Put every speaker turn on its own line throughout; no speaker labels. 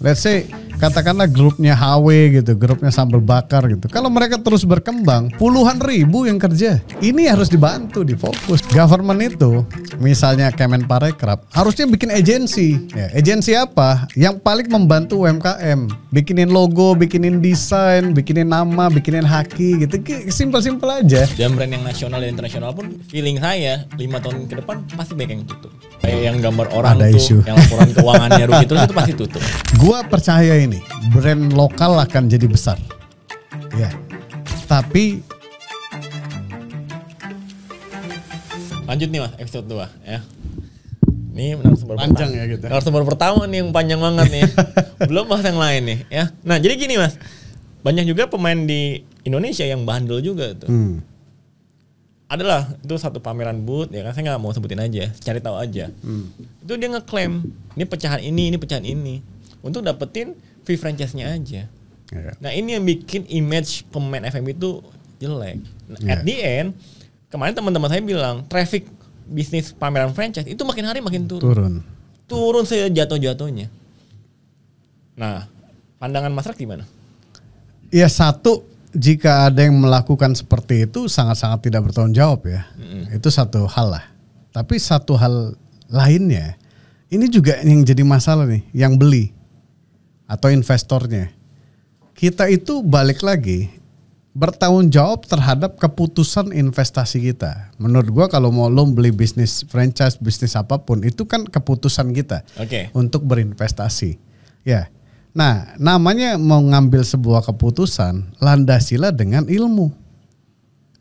Let's say katakanlah grupnya HW gitu, grupnya sambal bakar gitu. Kalau mereka terus berkembang, puluhan ribu yang kerja. Ini harus dibantu, difokus. Government itu, misalnya Kemenparekraf, harusnya bikin agensi. Ya, agensi apa? Yang paling membantu UMKM. Bikinin logo, bikinin desain, bikinin nama, bikinin haki gitu. Simpel-simpel aja.
Dan brand yang nasional dan internasional pun feeling saya 5 tahun ke depan pasti banyak yang tutup. Kayak yang gambar orang
ada
tuh,
isu.
yang laporan keuangannya rugi terus itu pasti tutup.
Gua percaya ini, brand lokal akan jadi besar. Ya. Tapi
lanjut nih Mas, episode 2 ya. Ini narasumber
panjang
pertama.
ya gitu.
Narasumber pertama nih yang panjang banget nih. Belum bahas yang lain nih ya. Nah, jadi gini Mas. Banyak juga pemain di Indonesia yang bandel juga tuh. Adalah itu satu pameran booth ya kan, saya nggak mau sebutin aja, cari tahu aja. Itu dia ngeklaim ini pecahan ini pecahan ini untuk dapetin fee franchise-nya aja. Nah, ini yang bikin image pemain FM itu jelek. Nah, at the end kemarin teman-teman saya bilang traffic bisnis pameran franchise itu makin hari makin turun sejatuh-jatuhnya. Nah, pandangan Mas Rak gimana?
Ya, satu, jika ada yang melakukan seperti itu sangat-sangat tidak bertanggung jawab ya. Itu satu hal lah. Tapi satu hal lainnya, ini juga yang jadi masalah nih, yang beli atau investornya. Kita itu balik lagi bertanggung jawab terhadap keputusan investasi kita. Menurut gua kalau mau lo beli bisnis franchise, bisnis apapun, itu kan keputusan kita untuk berinvestasi. Ya. Nah, namanya mau ngambil sebuah keputusan, landasilah dengan ilmu.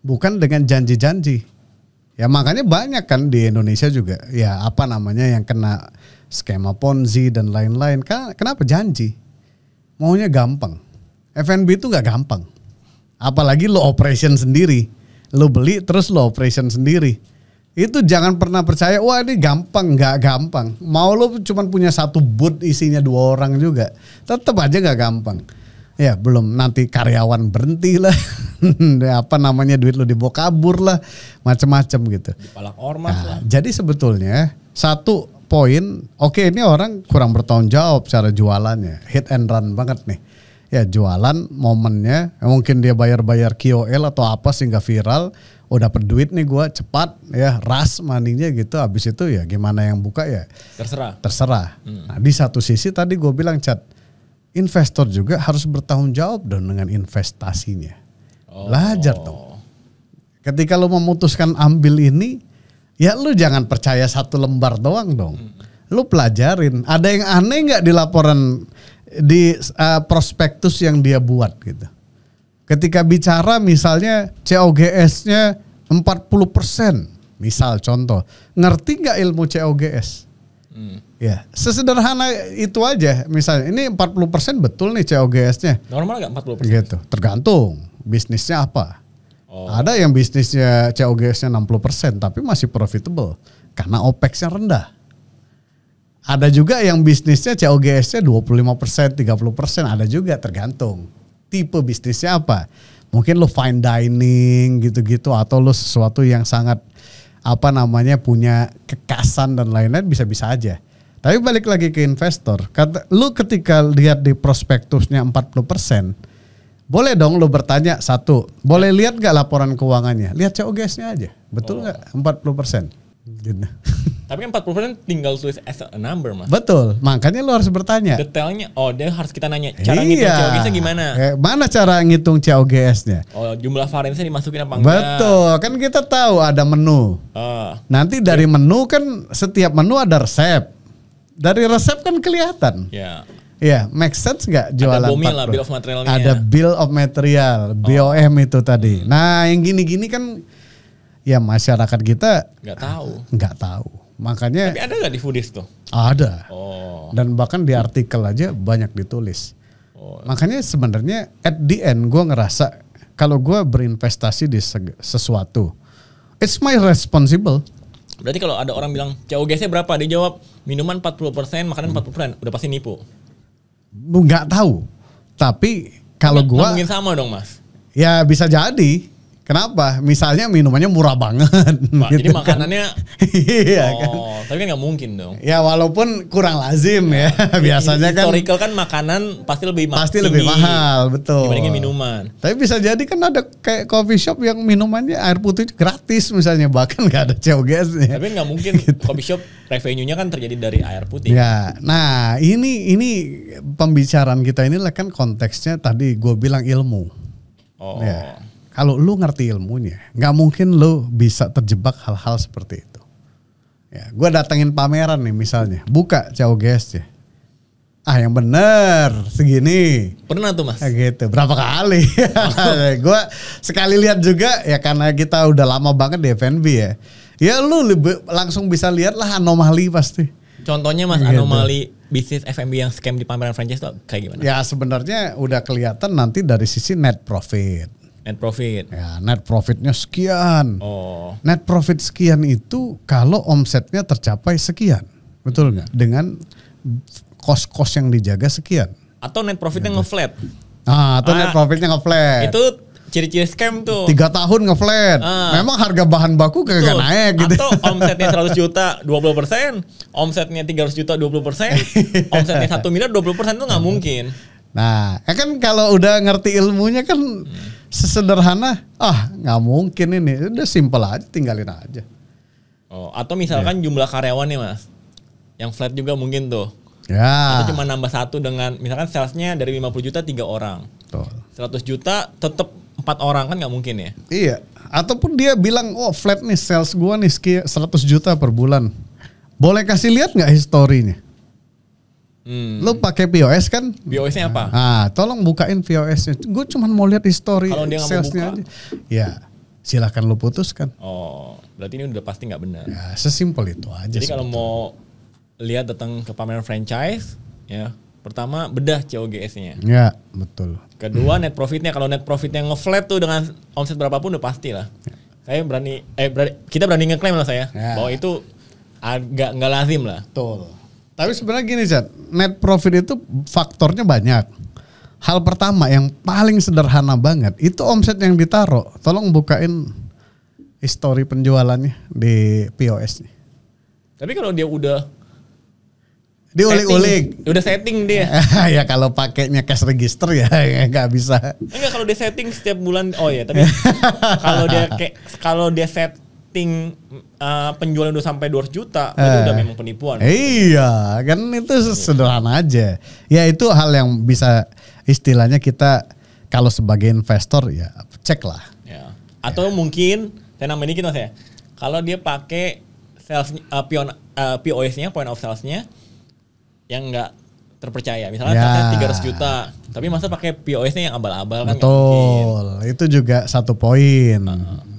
Bukan dengan janji-janji. Ya makanya banyak kan di Indonesia juga, ya apa namanya yang kena skema Ponzi dan lain-lain. Kenapa janji? Maunya gampang. F&B itu gak gampang. Apalagi lo operation sendiri. Lo beli terus lo operation sendiri. Itu jangan pernah percaya, wah ini gampang, nggak gampang. Mau lo cuma punya satu booth isinya 2 orang juga, tetap aja nggak gampang. Ya belum nanti karyawan berhenti lah, apa namanya duit lo dibawa kabur lah, macam-macam gitu.
Dipalak ormas lah.
Jadi sebetulnya satu poin, oke, ini orang kurang bertanggung jawab cara jualannya, hit and run banget nih. Ya jualan momennya, mungkin dia bayar-bayar KOL atau apa sehingga viral. Oh dapat duit nih gue cepat ya, rush maninya gitu. Habis itu ya gimana yang buka ya terserah. Nah di satu sisi tadi gue bilang Chat, investor juga harus bertanggung jawab dong dengan investasinya. Belajar dong. Ketika lo memutuskan ambil ini, ya lo jangan percaya 1 lembar doang dong. Lo pelajarin. Ada yang aneh nggak di laporan di prospektus yang dia buat gitu. Ketika bicara misalnya COGS-nya 40%, misal contoh, ngerti nggak ilmu COGS? Ya, sesederhana itu aja. Misalnya ini 40% betul nih COGS-nya.
Normal nggak 40%?
Gitu, tergantung bisnisnya apa. Ada yang bisnisnya COGS-nya 60% tapi masih profitable karena OPEX-nya rendah. Ada juga yang bisnisnya COGS-nya 25%, 30%, ada juga tergantung. Tipe bisnisnya apa? Mungkin lo fine dining gitu-gitu atau lo sesuatu yang sangat apa namanya punya kekasan dan lain-lain bisa-bisa aja. Tapi balik lagi ke investor, lo ketika lihat di prospektusnya 40%, boleh dong lo bertanya satu, boleh lihat gak laporan keuangannya? Lihat COGS-nya aja, betul gak 40%? Gitu.
Tapi kan 40% tinggal tulis as a number Mas.
Betul, makanya lo harus bertanya.
Detailnya, dia harus kita nanya cara ngitung COGS-nya gimana?
Mana cara ngitung COGS-nya?
Jumlah variannya dimasukin apa enggak?
Betul, kan kita tahu ada menu. Nanti dari menu kan setiap menu ada resep. Dari resep kan kelihatan. Ya, make sense nggak jualan? Ada BOM lah,
bill of materialnya.
Ada bill of material, BOM itu tadi. Nah, yang gini-gini kan ya masyarakat kita nggak tahu. Makanya.
Tapi ada nggak di Foodies tuh?
Ada. Dan bahkan di artikel aja banyak ditulis. Makanya sebenarnya at the end gue ngerasa kalau gue berinvestasi di sesuatu, it's my responsible.
Berarti kalau ada orang bilang COGS-nya berapa, dia jawab minuman 40%, makanan 40%, udah pasti nipu.
Nggak tahu. Tapi kalau gue
mungkin sama dong Mas.
Ya bisa jadi. Kenapa? Misalnya minumannya murah banget.
Jadi makanannya,
iya kan.
Tapi kan nggak mungkin dong.
Ya walaupun kurang lazim ya. Biasanya kan.
Historical kan makanan pasti lebih
mahal, betul.
Dibandingin minuman.
Tapi bisa jadi kan ada kayak coffee shop yang minumannya air putih gratis misalnya, bahkan nggak ada COGS-nya.
Tapi nggak mungkin coffee shop revenue-nya kan terjadi dari air putih.
Ya, nah ini pembicaraan kita inilah kan konteksnya tadi gue bilang ilmu. Ya. Kalau lu ngerti ilmunya, nggak mungkin lu bisa terjebak hal-hal seperti itu. Ya, gue datengin pameran nih misalnya, buka COGS ya. Yang bener segini.
Pernah tuh mas?
Gitu, berapa kali? Gue sekali lihat juga ya, karena kita udah lama banget di F&B ya. Ya lu langsung bisa lihat lah anomali pasti.
Contohnya mas, gitu. Anomali bisnis F&B yang scam di pameran franchise itu kayak gimana?
Ya sebenarnya udah kelihatan nanti dari sisi net profit.
Net profit.
Ya, net profitnya sekian. Net profit sekian itu kalau omsetnya tercapai sekian. Betul nggak? Dengan kos-kos yang dijaga sekian.
Atau net profitnya ngeflat.
Atau net profitnya ngeflat.
Itu ciri-ciri scam tuh.
3 tahun ngeflat. Memang harga bahan baku kagak naik gitu.
Atau omsetnya 100 juta 20%, omsetnya 300 juta 20%, omsetnya 1 miliar 20% itu nggak mungkin.
Nah, kan kalau udah ngerti ilmunya kan sesederhana, nggak mungkin ini, udah simple aja, tinggalin aja.
Atau misalkan jumlah karyawannya mas, yang flat juga mungkin tuh.
Ya.
Atau cuma nambah 1 dengan, misalkan salesnya dari 50 juta 3 orang. Betul. 100 juta tetap 4 orang kan nggak mungkin ya? Iya.
Ataupun dia bilang, flat nih sales gua nih 100 juta per bulan. Boleh kasih lihat nggak historinya? Lu pakai POS kan?
POS-nya apa?
Tolong bukain POS-nya. Gue cuma mau lihat histori salesnya aja. Ya, silahkan lu putuskan.
Berarti ini udah pasti nggak benar.
Ya, sesimpel itu aja.
Jadi kalau mau lihat datang ke pameran franchise, ya pertama bedah COGS-nya.
Ya, betul.
Kedua net profitnya. Kalau net profitnya ngeflat tuh dengan omset berapapun udah pasti lah. Ya. Saya kita berani ngeklaim lah saya bahwa itu agak nggak lazim lah.
Betul. Tapi sebenarnya gini Zat, net profit itu faktornya banyak. Hal pertama yang paling sederhana banget, itu omset yang ditaruh. Tolong bukain histori penjualannya di POS nih.
Tapi kalau dia udah
diulik-ulik,
udah setting dia.
Ya kalau pakainya cash register ya nggak bisa.
Enggak, kalau dia setting setiap bulan, tapi kalau dia setting penjualan udah sampai 200 juta, itu udah memang penipuan.
Iya, kan itu sederhana aja. Ya itu hal yang bisa istilahnya kita kalau sebagai investor ya cek lah.
Ya. Atau mungkin saya nambahin dikit mas ya. Kalau dia pakai sales POS-nya, point of sales-nya yang enggak terpercaya. Misalnya salesnya 300 juta, tapi masa pakai POS-nya yang abal-abal kan?
Betul, itu juga satu poin.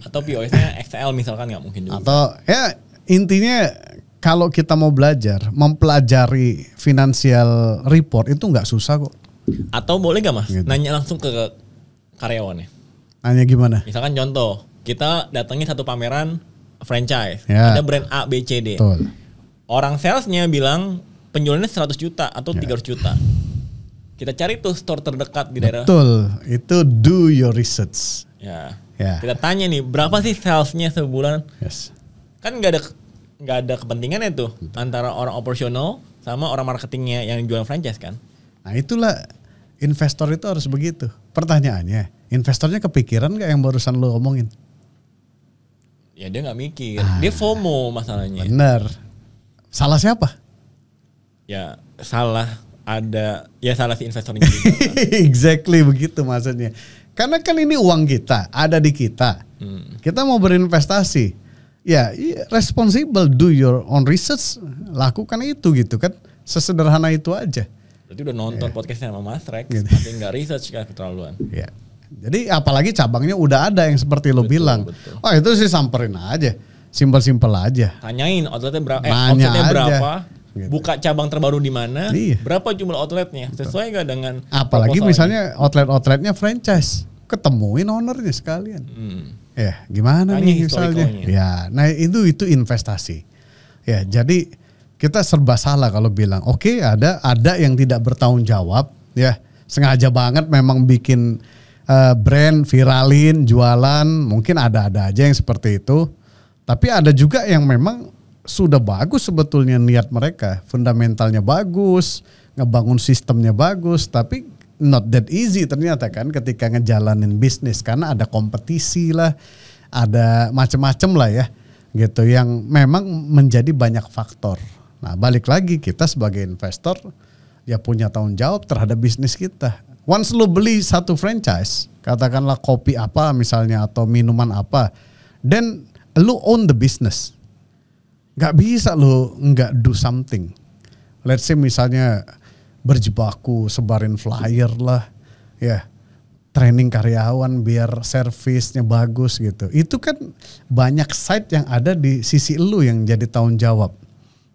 Atau POS-nya XL misalkan nggak mungkin juga.
Atau ya intinya kalau kita mau belajar, mempelajari financial report itu nggak susah kok.
Atau boleh nggak mas, gitu. Nanya langsung ke karyawannya.
Nanya gimana?
Misalkan contoh, kita datangin satu pameran franchise, ada brand A, B, C, D. Betul. Orang salesnya bilang penjualannya 100 juta atau 300 juta. Kita cari tuh store terdekat di daerah.
Betul, itu do your research.
Ya. Kita tanya nih, berapa sih salesnya sebulan?
Yes.
Kan nggak ada kepentingannya tuh antara orang operasional sama orang marketingnya yang jual franchise kan.
Nah itulah investor itu harus begitu. Pertanyaannya, investornya kepikiran nggak yang barusan lo omongin?
Ya dia nggak mikir, dia FOMO masalahnya.
Bener. Salah siapa?
Ya salah si investornya juga.
Exactly begitu maksudnya. Karena kan ini uang kita, ada di kita. Kita mau berinvestasi. Ya, responsible, do your own research, lakukan itu gitu kan. Sesederhana itu aja.
Berarti udah nonton podcastnya sama Mas Rex, gitu. Tapi nggak research kan keterlaluan.
Ya. Jadi apalagi cabangnya udah ada yang seperti lo bilang. Betul. Itu sih samperin aja. Simpel-simpel aja.
Tanyain outletnya berapa, omsetnya berapa. Gitu. Buka cabang terbaru di mana, berapa jumlah outletnya, sesuai gak dengan
apalagi misalnya outletnya franchise, ketemuin ownernya sekalian. Ya gimana
tanya
nih misalnya, ya nah itu investasi. Ya jadi kita serba salah kalau bilang ada yang tidak bertanggung jawab, ya sengaja banget memang bikin brand viralin, jualan, mungkin ada-ada aja yang seperti itu. Tapi ada juga yang memang sudah bagus sebetulnya niat mereka, fundamentalnya bagus, ngebangun sistemnya bagus, tapi not that easy ternyata kan ketika ngejalanin bisnis karena ada kompetisi lah, ada macam-macam lah ya, gitu yang memang menjadi banyak faktor. Nah balik lagi kita sebagai investor ya punya tanggung jawab terhadap bisnis kita. Once lu beli satu franchise, katakanlah kopi apa misalnya atau minuman apa, then lu own the business. Gak bisa lu nggak do something. Let's say misalnya berjibaku sebarin flyer lah, ya training karyawan biar servisnya bagus gitu. Itu kan banyak side yang ada di sisi lu yang jadi tanggung jawab.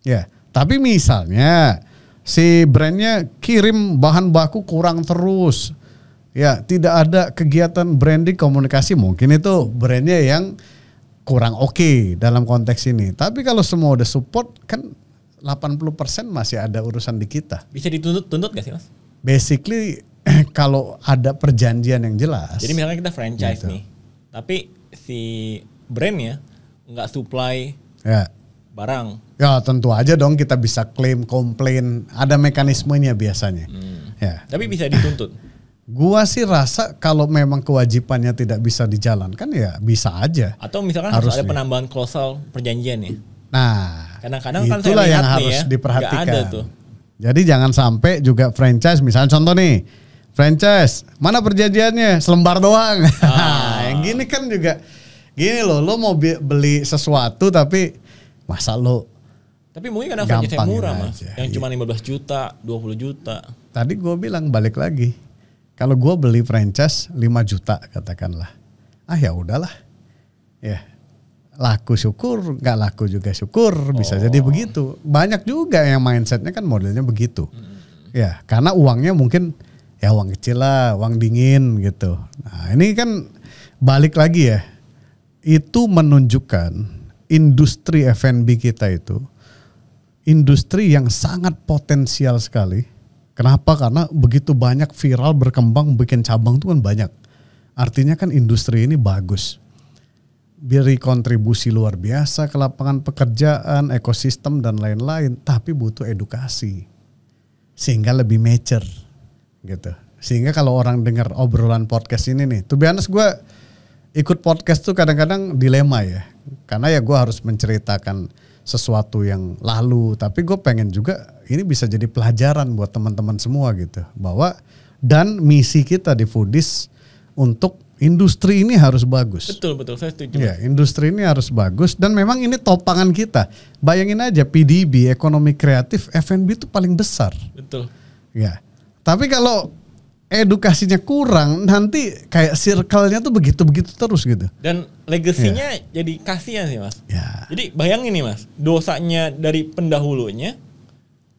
Ya, tapi misalnya si brandnya kirim bahan baku kurang terus, ya tidak ada kegiatan branding komunikasi, mungkin itu brandnya yang kurang oke dalam konteks ini. Tapi kalau semua udah support kan 80% masih ada urusan di kita.
Bisa dituntut gak sih Mas?
Basically kalau ada perjanjian yang jelas.
Jadi misalnya kita franchise
gitu
nih, tapi si brandnya nggak supply
ya
barang.
Ya tentu aja dong kita bisa klaim, komplain, ada mekanismenya biasanya. Ya.
Tapi bisa dituntut.
Gua sih rasa kalau memang kewajibannya tidak bisa dijalankan ya bisa aja.
Atau misalkan harus ada penambahan klausel perjanjian ya.
Nah,
kadang-kadang kan
itulah
saya
yang
lihat
harus
nih ya,
diperhatikan.
nggak ada tuh.
Jadi jangan sampai juga franchise, misalnya contoh nih, franchise mana perjanjiannya selembar doang. Yang gini kan juga gini loh, lo mau beli sesuatu tapi masa lo.
Tapi mungkin karena franchise murah Mas,
aja.
yang cuma 15 juta, 20 juta.
Tadi gue bilang balik lagi, kalau gue beli franchise 5 juta katakanlah, ya udahlah, ya laku syukur, nggak laku juga syukur, bisa jadi begitu. Banyak juga yang mindsetnya kan modelnya begitu, ya karena uangnya mungkin ya uang kecil lah, uang dingin gitu. Nah ini kan balik lagi ya, itu menunjukkan industri F&B kita itu industri yang sangat potensial sekali. Kenapa? Karena begitu banyak viral berkembang bikin cabang itu kan banyak. Artinya kan industri ini bagus. Beri kontribusi luar biasa ke lapangan pekerjaan, ekosistem dan lain-lain, tapi butuh edukasi. Sehingga lebih mature gitu. Sehingga kalau orang dengar obrolan podcast ini nih, to be honest gue ikut podcast tuh kadang-kadang dilema ya. Karena ya gue harus menceritakan sesuatu yang lalu, tapi gue pengen juga ini bisa jadi pelajaran buat teman-teman semua gitu, bahwa dan misi kita di Foodies untuk industri ini harus bagus.
Betul saya setuju.
Ya, industri ini harus bagus dan memang ini topangan kita. Bayangin aja PDB, ekonomi kreatif, F&B itu paling besar.
Betul.
Ya, tapi kalau edukasinya kurang, nanti kayak circle-nya tuh begitu-begitu terus gitu.
Dan legasinya jadi kasihan sih Mas.
Ya.
Jadi bayangin nih Mas, dosanya dari pendahulunya,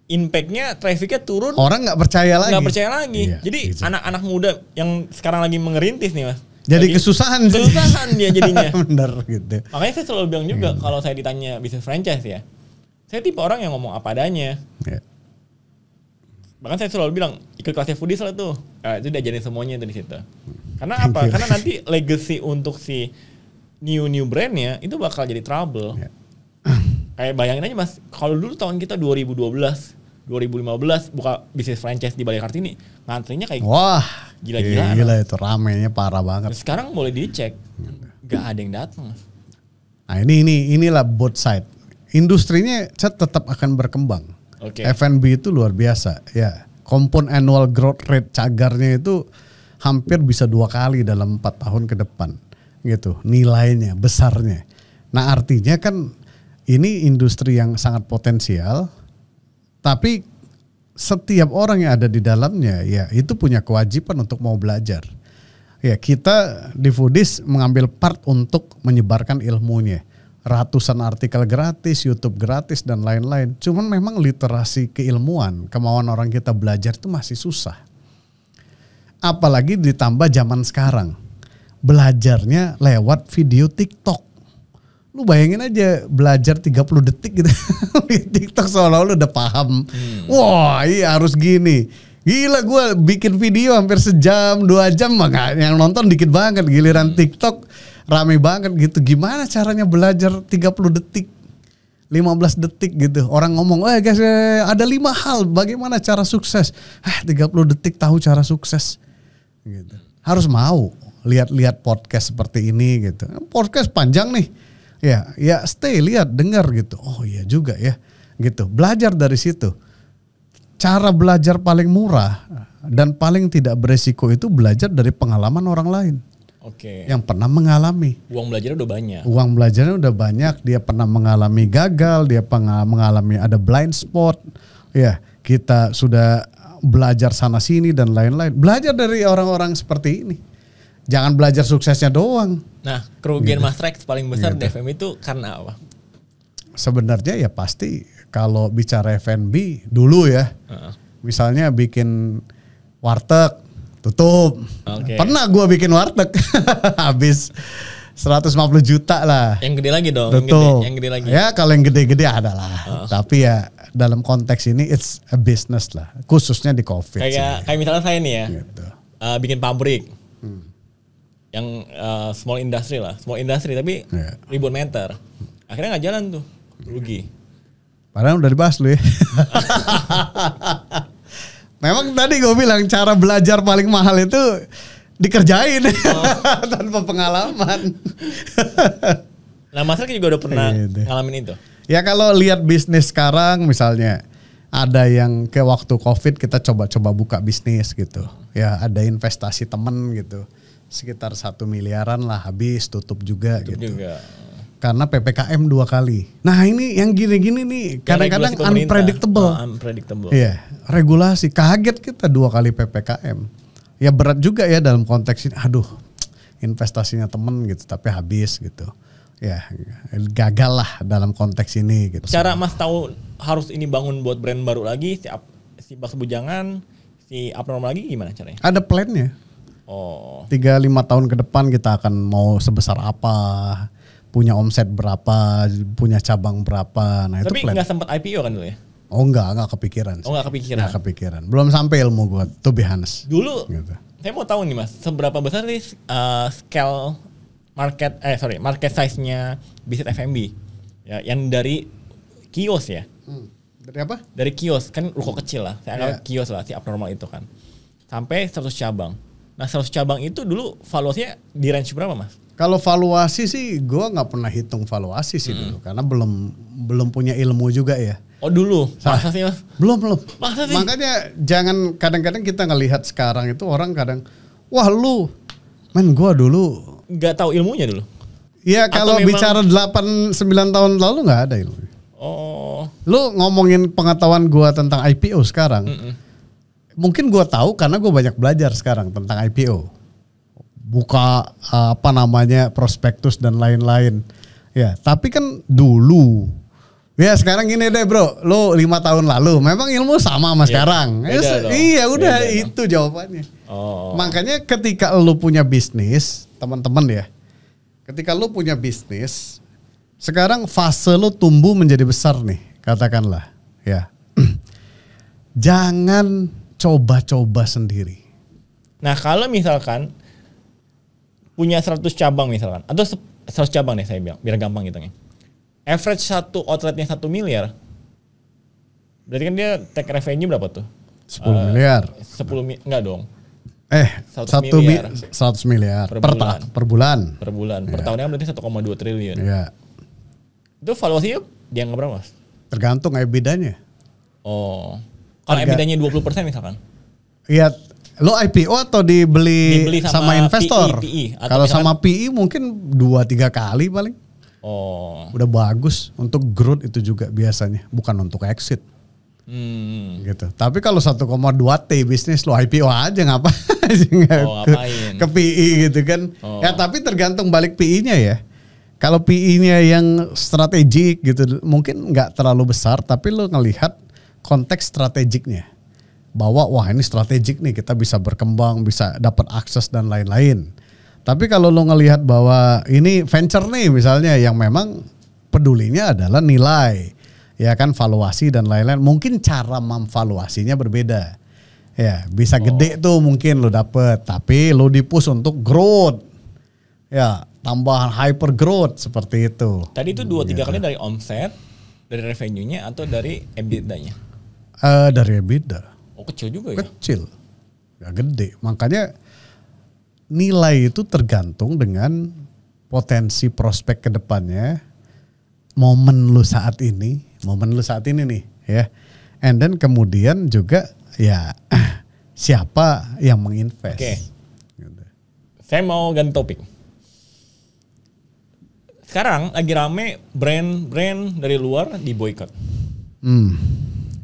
impact-nya, traffic-nya turun.
Orang nggak percaya lagi.
Nggak percaya lagi.
Iya,
jadi
gitu.
anak-anak muda yang sekarang lagi mengerintis nih Mas.
Jadi kesusahan
dia jadinya.
Bener gitu.
Makanya saya selalu bilang juga kalau saya ditanya bisnis franchise ya, saya tipe orang yang ngomong apa adanya.
Ya.
Bahkan saya selalu bilang ikut kelasnya Foodies lah tuh. Itu diajarin semuanya dari situ. Karena apa? Karena nanti legacy untuk si new brandnya itu bakal jadi trouble.
Ya.
Kayak bayangin aja Mas, kalau dulu tahun kita 2012, 2015 buka bisnis franchise di Balai Kartini, ngantrinya kayak
wah,
gila-gilaan.
Gila itu ramenya parah banget.
Sekarang boleh dicek, nggak ada yang datang Mas.
Nah inilah both side. Industrinya tetap akan berkembang.
Okay.
F&B itu luar biasa. Ya, compound annual growth rate cagarnya itu hampir bisa 2 kali dalam 4 tahun ke depan, gitu. Nilainya, besarnya. Nah artinya kan ini industri yang sangat potensial, tapi setiap orang yang ada di dalamnya ya itu punya kewajiban untuk mau belajar. Ya kita di Foodies mengambil part untuk menyebarkan ilmunya. Ratusan artikel gratis, YouTube gratis dan lain-lain. Cuman memang literasi keilmuan, kemauan orang kita belajar itu masih susah. Apalagi ditambah zaman sekarang. Belajarnya lewat video TikTok. Lu bayangin aja belajar 30 detik gitu. Di TikTok seolah-olah udah paham. Wah iya harus gini. Gila, gue bikin video hampir sejam 2 jam, maka yang nonton dikit banget. Giliran TikTok rame banget gitu. Gimana caranya belajar 30 detik, 15 detik gitu. Orang ngomong, guys, ada 5 hal bagaimana cara sukses. 30 detik tahu cara sukses gitu. Harus mau lihat-lihat podcast seperti ini gitu. Podcast panjang nih. Ya stay, lihat, dengar gitu. Oh iya juga ya gitu. Belajar dari situ. Cara belajar paling murah dan paling tidak beresiko itu belajar dari pengalaman orang lain.
Oke.
Yang pernah mengalami.
Uang belajarnya udah banyak.
Uang belajarnya udah banyak. Dia pernah mengalami gagal, dia pernah mengalami ada blind spot. Ya, kita sudah belajar sana sini dan lain-lain. Belajar dari orang-orang seperti ini. Jangan belajar suksesnya doang.
Nah, kerugian
Gitu.
Mas Rex paling besar
Gitu.
di FMB itu karena apa?
Sebenarnya ya pasti kalau bicara F&B dulu ya. Misalnya bikin warteg tutup.
Oke.
Pernah gue bikin warteg habis 150 juta lah.
Yang gede lagi dong,
Tutup.
yang gede lagi.
Ya kalau yang gede-gede ada lah. Tapi ya dalam konteks ini it's a business lah. Khususnya di COVID sih.
Kayak misalnya saya nih ya,
Gitu.
bikin pabrik. Yang small industry tapi
Iya.
ribuan meter. Akhirnya nggak jalan tuh, rugi.
Padahal udah dibahas lu ya. Memang tadi gue bilang cara belajar paling mahal itu dikerjain tanpa pengalaman.
Nah, Mas Rex juga udah pernah
Gitu.
ngalamin itu.
Ya kalau lihat bisnis sekarang misalnya ada yang ke waktu COVID kita coba-coba buka bisnis gitu. Ya ada investasi temen gitu. Sekitar 1 miliaran lah habis tutup juga gitu.
Juga.
Karena PPKM 2 kali. Nah ini yang gini-gini nih kadang-kadang
Regulasi pemerintah.
unpredictable.
Unpredictable.
Iya, regulasi kaget kita 2 kali PPKM. Ya berat juga ya dalam konteks ini. Aduh, investasinya temen gitu tapi habis gitu. Ya gagal lah dalam konteks ini gitu.
Cara Mas tahu harus ini bangun buat brand baru lagi, si Bas Bujangan, si Abnormal lagi gimana caranya?
Ada plannya.
Oh.
3-5 tahun ke depan kita akan mau sebesar apa, punya omset berapa, punya cabang berapa. Nah
Tapi
itu plan.
nggak sempat IPO kan dulu ya?
Oh enggak kepikiran.
Oh, nggak kepikiran.
Nggak kepikiran. Belum sampai ilmu gue, to be honest.
Dulu
Gitu.
saya mau tahu nih Mas, seberapa besar sih scale market size-nya bisnis F&B? Ya, yang dari kios ya.
Dari apa?
Dari kios, kan ruko kecil lah. Saya anggap
Iya.
kios lah, si Abnormal itu kan. Sampai 100 cabang. Nah 100 cabang itu dulu valuasinya di range berapa Mas?
Kalau valuasi sih gue nggak pernah hitung valuasi sih dulu karena belum punya ilmu juga ya.
Oh dulu, masa sih Mas?
Belum.
Masa sih?
Makanya jangan kadang-kadang kita ngelihat sekarang itu orang kadang wah lu men gue dulu.
Nggak tahu ilmunya dulu?
Ya
Atau
kalau
memang-
bicara 8-9 tahun lalu nggak ada ilmu.
Oh.
Lu ngomongin pengetahuan gue tentang IPO sekarang. Mungkin gue tahu karena gue banyak belajar sekarang tentang IPO. Buka apa namanya prospektus dan lain-lain. Ya, tapi kan dulu. Ya sekarang gini deh bro, lo 5 tahun lalu memang ilmu sama sama sekarang.
beda dong.
Iya udah
Beda dong.
itu jawabannya.
Oh.
Makanya ketika lo punya bisnis, teman-teman ya. Ketika lo punya bisnis, sekarang fase lo tumbuh menjadi besar nih, katakanlah. Ya. Jangan coba-coba sendiri.
Nah kalau misalkan punya 100 cabang misalkan, atau 100 cabang deh saya bilang, biar gampang hitungnya. Average satu outletnya 1 miliar, berarti kan dia take revenue berapa tuh?
10 miliar.
10 enggak dong,
100
miliar.
100 miliar
Per
per,
bulan.
per bulan.
per bulan. Per tahunnya kan berarti 1,2 triliun.
Ya.
Itu valuasinya dianggap berapa Mas?
Tergantung EBITDA-nya.
Oh. Kalau
Harga.
EBITDA-nya 20% misalkan.
Iya, lo IPO atau dibeli
Dibeli
sama
sama
investor?
PE, atau
Kalau
misalkan-
sama PE mungkin 2-3 kali paling.
Oh.
Udah bagus untuk growth itu juga biasanya, bukan untuk exit gitu. Tapi kalau 1,2 T bisnis lo IPO aja ngapain?
Oh, ngapain?
Ke PE gitu kan.
Oh.
Ya tapi tergantung balik PE-nya ya. Kalau PE-nya yang strategik gitu mungkin nggak terlalu besar tapi lo ngelihat konteks strategiknya. Bahwa wah ini strategik nih kita bisa berkembang, bisa dapat akses dan lain-lain. Tapi kalau lo ngelihat bahwa ini venture nih misalnya yang memang pedulinya adalah nilai, ya kan valuasi dan lain-lain. Mungkin cara memvaluasinya berbeda, Ya, bisa gede tuh mungkin lo dapet, tapi lo di-push untuk growth. Ya, tambahan hyper growth seperti itu.
Tadi itu 2-3 kali dari omset, dari revenue-nya atau dari EBITDA-nya?
Dari EBITDA.
Oh, kecil juga ya?
Kecil. Gak gede. Makanya nilai itu tergantung dengan potensi prospek ke depannya, momen lu saat ini nih ya. And then kemudian juga ya siapa yang menginvest.
Oke.
Gitu.
Saya mau ganti topik. Sekarang lagi rame brand-brand dari luar di boycott.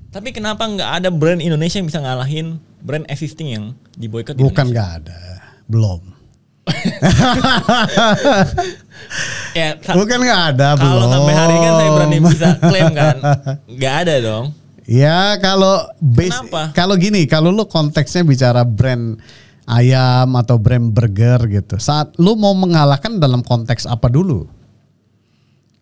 Tapi kenapa nggak ada brand Indonesia yang bisa ngalahin brand existing yang di boycott?
Bukan nggak ada, belum.
Ya,
Bukan nggak ada,
kalau
belum.
sampai hari ini kan saya berani bisa klaim kan, nggak ada dong.
Ya kalau
Kenapa?
kalau gini, kalau lu konteksnya bicara brand ayam atau brand burger gitu, saat lu mau mengalahkan dalam konteks apa dulu?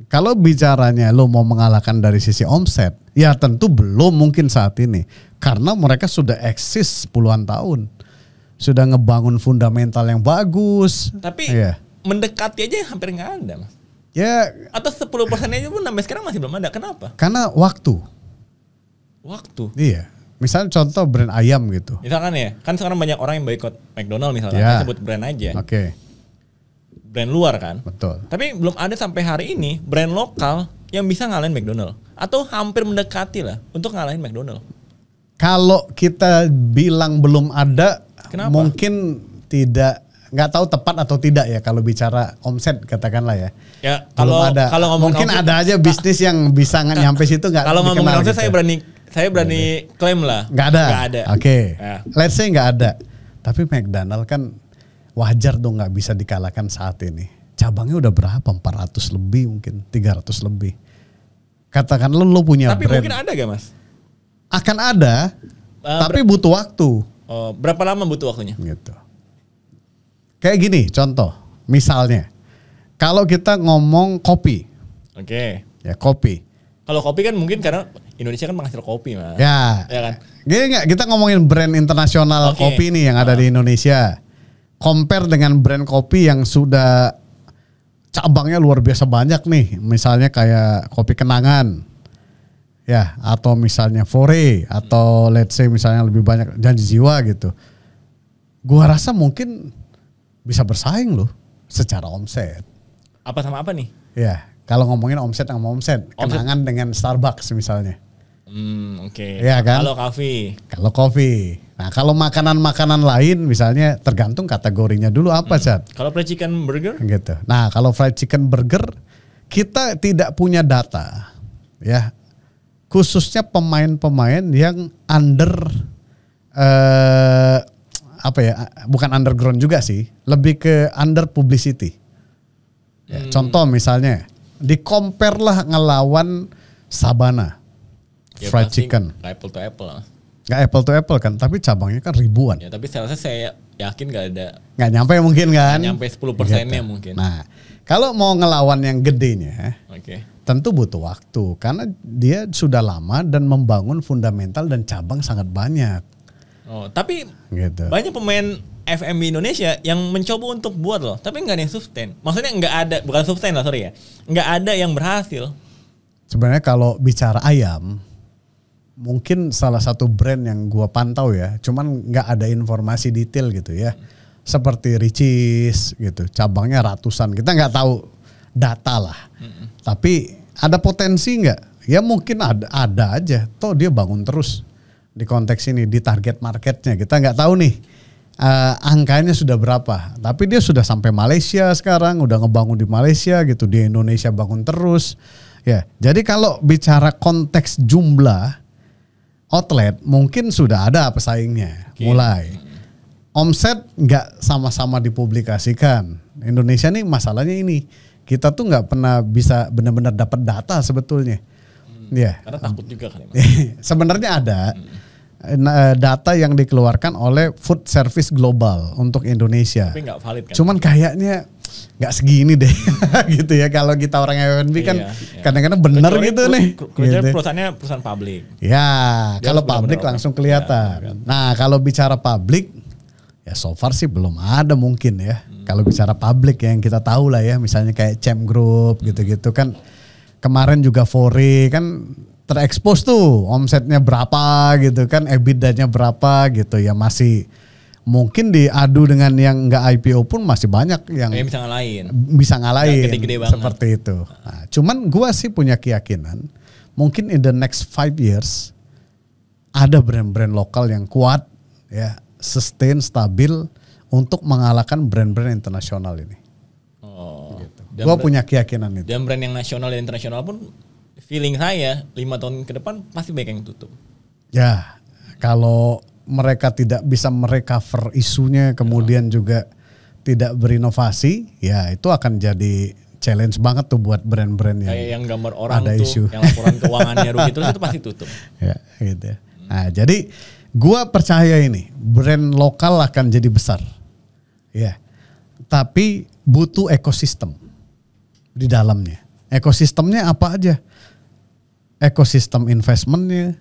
Kalau bicaranya lu mau mengalahkan dari sisi omset, ya tentu belum mungkin saat ini, karena mereka sudah eksis puluhan tahun, sudah ngebangun fundamental yang bagus.
Tapi
ya.
mendekati aja hampir nggak ada, Mas.
Ya,
Atau 10% aja pun sampai sekarang masih belum ada. Kenapa?
karena waktu. Iya. Misalnya contoh brand ayam gitu.
Misalkan ya, kan sekarang banyak orang yang boikot McDonald misalnya,
Ya.
saya sebut brand aja.
Oke,
Brand luar kan.
betul.
Tapi belum ada sampai hari ini brand lokal yang bisa ngalahin McDonald. Atau hampir mendekati lah untuk ngalahin McDonald.
Kalau kita bilang belum ada,
Kenapa?
mungkin nggak tahu tepat atau tidak ya kalau bicara omset katakanlah ya.
Ya,
Belum
kalau
ada.
kalau ngomong
Mungkin
omset,
ada aja bisnis yang bisa nyampe situ nggak.
kalau ngomongin
dikenal
omset
gitu.
saya berani klaim lah.
Nggak ada.
Nggak ada.
Oke.
Ya.
Let's say nggak ada. Tapi McDonald kan wajar dong nggak bisa dikalahkan saat ini. Cabangnya udah berapa? 400 lebih mungkin, 300 lebih. Katakan lo punya
Tapi
brand.
mungkin ada gak, Mas?
Akan ada, tapi butuh waktu.
Oh, berapa lama butuh waktunya?
Gitu. Kayak gini contoh, misalnya kalau kita ngomong kopi,
Oke.
ya kopi,
Kalau kopi kan mungkin karena Indonesia kan penghasil kopi, Mas.
ya,
Ya kan?
gini nggak, kita ngomongin brand internasional
Oke.
kopi nih yang ada di Indonesia, compare dengan brand kopi yang sudah cabangnya luar biasa banyak nih, misalnya kayak kopi Kenangan, ya, atau misalnya Fore, atau let's say misalnya lebih banyak Janji Jiwa gitu. Gua rasa mungkin bisa bersaing loh secara omset.
Apa sama apa nih?
Ya, kalau ngomongin omset sama omset, Kenangan dengan Starbucks misalnya.
Oke.
Iya kan?
Kalau kopi.
Kalau kopi. Nah, kalau makanan-makanan lain misalnya tergantung kategorinya dulu apa, Chat.
Kalau fried chicken burger?
Gitu. Nah, kalau fried chicken burger kita tidak punya data. Ya. Khususnya pemain-pemain yang bukan underground juga sih, lebih ke under publicity. Ya, contoh misalnya, di-compare lah ngelawan Sabana.
Ya,
Fried
pasti
chicken.
Apple to apple lah.
Gak apple to apple kan, tapi cabangnya kan ribuan.
Ya, tapi salesnya saya yakin gak ada.
Nggak nyampe mungkin kan?
Nggak nyampe 10%-nya mungkin.
Nah, kalau mau ngelawan yang gedenya,
Oke.
tentu butuh waktu. Karena dia sudah lama dan membangun fundamental dan cabang sangat banyak.
Oh, tapi
Gitu.
banyak pemain F&B Indonesia yang mencoba untuk buat loh, tapi nggak ada yang sustain. Maksudnya nggak ada, bukan sustain lah, sorry ya. Nggak ada yang berhasil.
Sebenarnya kalau bicara ayam, mungkin salah satu brand yang gua pantau ya, cuman nggak ada informasi detail gitu ya. Seperti Ricis gitu, cabangnya ratusan. Kita nggak tahu data lah. Tapi ada potensi nggak? Ya mungkin ada aja. Toh dia bangun terus di konteks ini, di target marketnya. Kita nggak tahu nih angkanya sudah berapa. Tapi dia sudah sampai Malaysia sekarang, udah ngebangun di Malaysia gitu. Di Indonesia bangun terus. Ya, jadi kalau bicara konteks jumlah outlet mungkin sudah ada pesaingnya. Mulai. Omset nggak sama-sama dipublikasikan. Indonesia nih masalahnya ini. Kita tuh nggak pernah bisa benar-benar dapat data sebetulnya. Ya.
Karena takut juga kali.
Sebenarnya ada data yang dikeluarkan oleh Food Service Global untuk Indonesia.
Tapi nggak valid kan?
Cuman kayaknya nggak segini deh gitu ya. Kalau kita orang F&B kan kadang-kadang bener gitu nih.
Kecuali perusahaannya perusahaan publik.
Ya, kalau publik langsung kelihatan. Nah, kalau bicara publik, ya so far sih belum ada mungkin ya. Kalau bicara publik yang kita tahu lah ya, misalnya kayak Cem Group gitu-gitu kan. Kemarin juga Fore kan terekspos tuh omsetnya berapa gitu kan, EBITDA-nya berapa gitu ya, masih mungkin diadu dengan yang nggak IPO pun masih banyak yang bisa ngalahin
gede-gede
seperti itu. Nah, cuman gua sih punya keyakinan mungkin in the next 5 years ada brand-brand lokal yang kuat ya, sustain, stabil untuk mengalahkan brand-brand internasional ini. Gitu. Gua punya keyakinan itu.
Dan brand yang nasional dan internasional pun feeling saya 5 tahun ke depan pasti banyak yang tutup.
Ya, kalau mereka tidak bisa merecover isunya, kemudian juga tidak berinovasi, ya itu akan jadi challenge banget tuh buat brand-brand
kayak yang gambar orang
ada
tuh,
isu.
yang laporan keuangannya rugi terus itu pasti tutup.
Ya, gitu. Nah, jadi gua percaya ini brand lokal akan jadi besar, ya. Tapi butuh ekosistem di dalamnya. Ekosistemnya apa aja? Ekosistem investmentnya.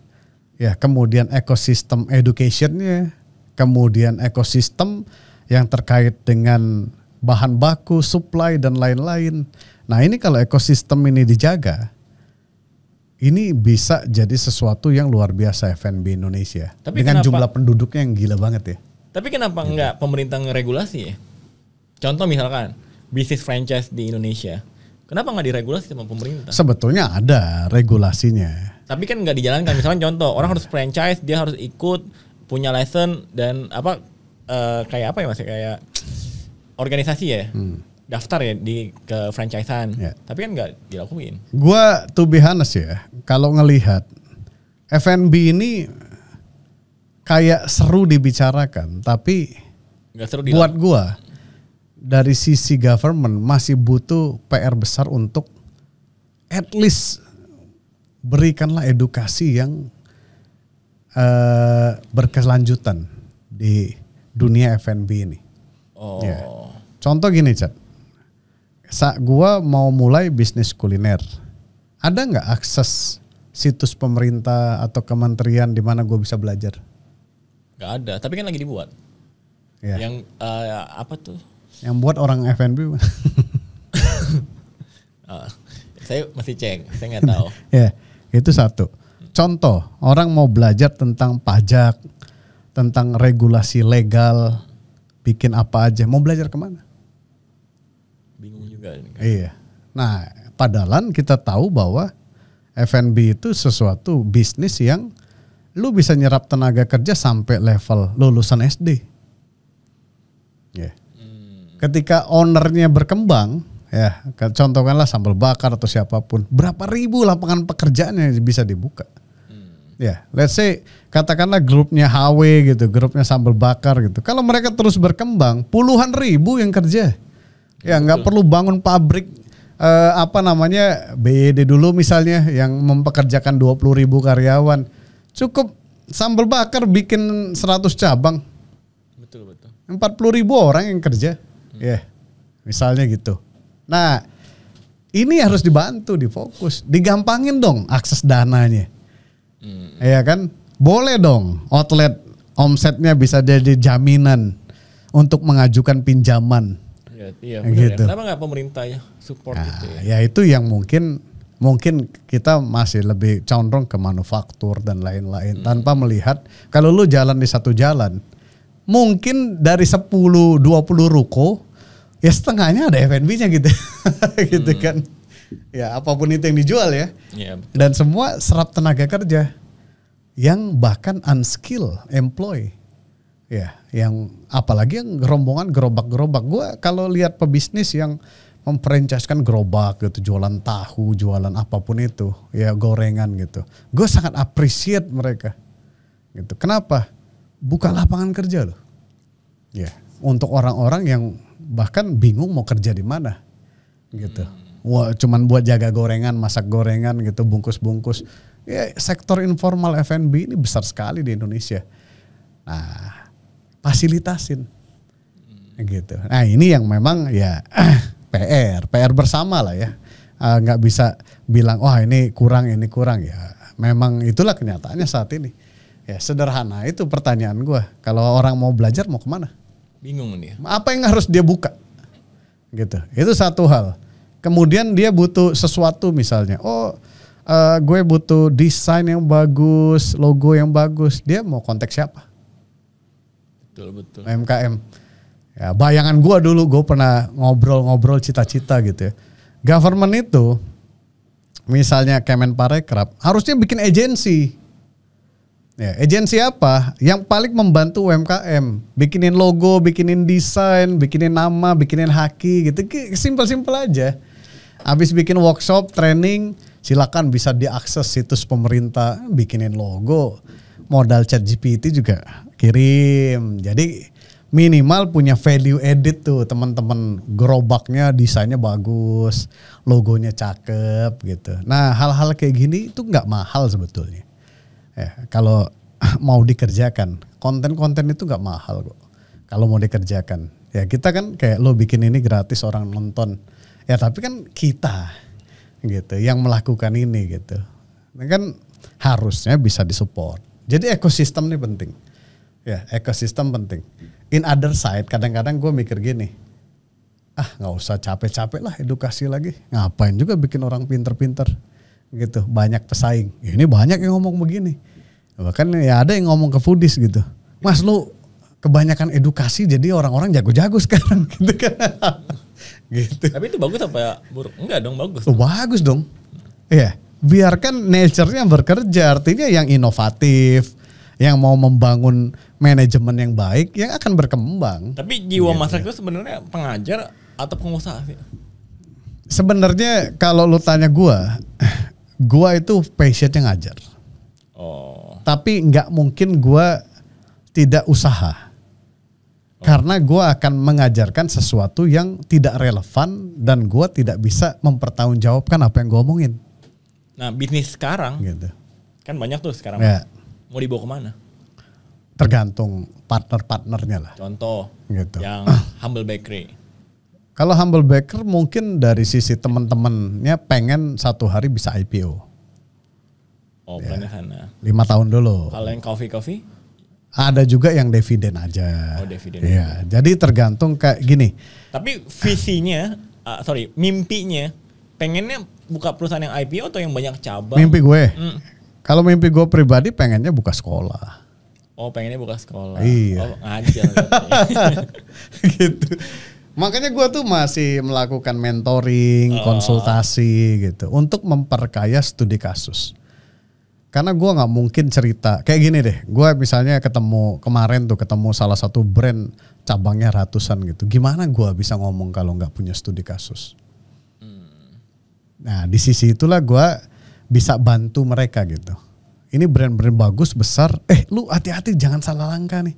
Ya, kemudian ekosistem educationnya, kemudian ekosistem yang terkait dengan bahan baku, supply dan lain-lain. Nah, ini kalau ekosistem ini dijaga, ini bisa jadi sesuatu yang luar biasa F&B Indonesia. Tapi dengan jumlah penduduknya yang gila banget ya.
Tapi kenapa enggak pemerintah ngeregulasi ya? Contoh misalkan bisnis franchise di Indonesia, kenapa nggak diregulasi sama pemerintah?
Sebetulnya ada regulasinya.
Tapi kan nggak dijalankan. Misalnya contoh, orang harus franchise, dia harus ikut punya license dan apa kayak apa ya, masih kayak organisasi ya, daftar ya ke franchisean. Ya. Tapi kan nggak dilakuin.
Gua to be honest ya, kalau ngelihat F&B ini kayak seru dibicarakan, tapi
nggak seru
buat gua dari sisi government masih butuh PR besar untuk at least berikanlah edukasi yang berkelanjutan di dunia F&B ini.
Oh.
Ya. Contoh gini, Chat. Gua mau mulai bisnis kuliner. Ada nggak akses situs pemerintah atau kementerian di mana gue bisa belajar?
Gak ada, tapi kan lagi dibuat.
Ya.
Yang apa tuh?
Yang buat orang F&B.
Saya masih cek, saya nggak tahu.
Ya. Itu satu. Contoh, orang mau belajar tentang pajak, tentang regulasi legal, bikin apa aja. Mau belajar kemana?
Bingung juga.
Iya. Nah, padahal kita tahu bahwa F&B itu sesuatu bisnis yang lu bisa nyerap tenaga kerja sampai level lulusan SD. Yeah. Ketika ownernya berkembang, ya, contohkanlah sambal bakar atau siapapun, berapa ribu lapangan pekerjaan yang bisa dibuka. Ya, let's say katakanlah grupnya HW gitu, grupnya sambal bakar gitu. Kalau mereka terus berkembang, puluhan ribu yang kerja. Ya, nggak perlu bangun pabrik BED dulu misalnya yang mempekerjakan 20.000 karyawan. Cukup sambal bakar bikin 100 cabang.
Betul.
40.000 orang yang kerja. Ya, misalnya gitu. Nah, ini harus dibantu, difokus, digampangin dong akses dananya. Ya kan? Boleh dong outlet omsetnya bisa jadi jaminan untuk mengajukan pinjaman.
Iya benar. Gitu. Kenapa nggak pemerintah ya support itu ya?
Ya itu yang mungkin kita masih lebih condong ke manufaktur dan lain-lain tanpa melihat kalau lu jalan di satu jalan, mungkin dari 10-20 ruko ya setengahnya ada F&B-nya gitu. Gitu kan. Ya apapun itu yang dijual ya. Dan semua serap tenaga kerja yang bahkan unskilled employee. Ya, yang apalagi yang rombongan gerobak-gerobak. Gua kalau lihat pebisnis yang memfranchise-kan gerobak gitu, jualan tahu, jualan apapun itu, ya gorengan gitu. Gue sangat appreciate mereka. Gitu. Kenapa? Buka lapangan kerja loh. Ya, untuk orang-orang yang bahkan bingung mau kerja di mana. Gitu. Wah, cuman buat jaga gorengan, masak gorengan gitu, bungkus-bungkus. Ya, sektor informal F&B ini besar sekali di Indonesia. Nah, fasilitasin. gitu. Nah ini yang memang ya PR bersama lah ya. Nggak bisa bilang wah ini kurang ya. Memang itulah kenyataannya saat ini. Ya sederhana itu pertanyaan gue. Kalau orang mau belajar mau kemana?
Bingung dia.
Apa yang harus dia buka? Gitu. Itu satu hal. Kemudian dia butuh sesuatu misalnya. Gue butuh desain yang bagus, logo yang bagus. Dia mau kontak siapa?
Betul.
UMKM. Ya, bayangan gue dulu, gue pernah ngobrol cita-cita gitu ya. Government itu, misalnya Kemenparekraf, harusnya bikin agensi. Ya, agensi apa? Yang paling membantu UMKM. Bikinin logo, bikinin desain, bikinin nama, bikinin haki gitu. Simpel-simpel aja. Habis bikin workshop, training, silakan bisa diakses situs pemerintah, bikinin logo. Modal ChatGPT juga kirim. Jadi minimal punya value edit tuh teman-teman, gerobaknya desainnya bagus, logonya cakep gitu. Nah hal-hal kayak gini itu nggak mahal sebetulnya. Ya, kalau mau dikerjakan, konten-konten itu nggak mahal kok. Kalau mau dikerjakan, ya kita kan kayak lo bikin ini gratis orang nonton, ya tapi kan kita gitu yang melakukan ini gitu. Nah, kan harusnya bisa disupport. Jadi ekosistem ini penting. Ya ekosistem penting. In other side kadang-kadang gue mikir gini, nggak usah capek-capek lah edukasi lagi. Ngapain juga bikin orang pinter-pinter gitu. Banyak pesaing. Ya, ini banyak yang ngomong begini. Bahkan ya ada yang ngomong ke foodies gitu. Mas lu kebanyakan edukasi jadi orang-orang jago-jago sekarang gitu kan. Gitu.
Tapi itu bagus apa ya buruk? Enggak dong, bagus.
Bagus dong. Iya. Biarkan nature-nya bekerja. Artinya yang inovatif, yang mau membangun manajemen yang baik, yang akan berkembang.
Tapi jiwa masyarakat itu sebenarnya pengajar atau pengusaha sih?
Sebenarnya kalau lu tanya gua itu passionnya ngajar. Tapi nggak mungkin gua tidak usaha. Karena gua akan mengajarkan sesuatu yang tidak relevan dan gua tidak bisa mempertanggungjawabkan apa yang gua omongin.
Nah bisnis sekarang
gitu.
Kan banyak tuh sekarang.
Ya.
Mau dibawa kemana?
Tergantung partner-partnernya lah.
Contoh
gitu.
Yang Humble Bakery.
Kalau Humble Baker mungkin dari sisi teman-temannya pengen satu hari bisa IPO.
Plannya sana.
5 tahun dulu.
Kalau yang coffee?
Ada juga yang dividen aja.
Dividen.
Iya, jadi tergantung kayak gini.
Tapi visinya, mimpinya, pengennya buka perusahaan yang IPO atau yang banyak cabang?
Mimpi gue. Kalau mimpi gue pribadi pengennya buka sekolah.
Pengennya buka sekolah.
Iya.
Ngajar.
Gitu. Makanya gue tuh masih melakukan mentoring, konsultasi gitu untuk memperkaya studi kasus. Karena gue nggak mungkin cerita kayak gini deh. Gue misalnya ketemu salah satu brand cabangnya ratusan gitu. Gimana gue bisa ngomong kalau nggak punya studi kasus? Nah di sisi itulah gue bisa bantu mereka gitu. Ini brand-brand bagus besar. Lu hati-hati jangan salah langkah nih.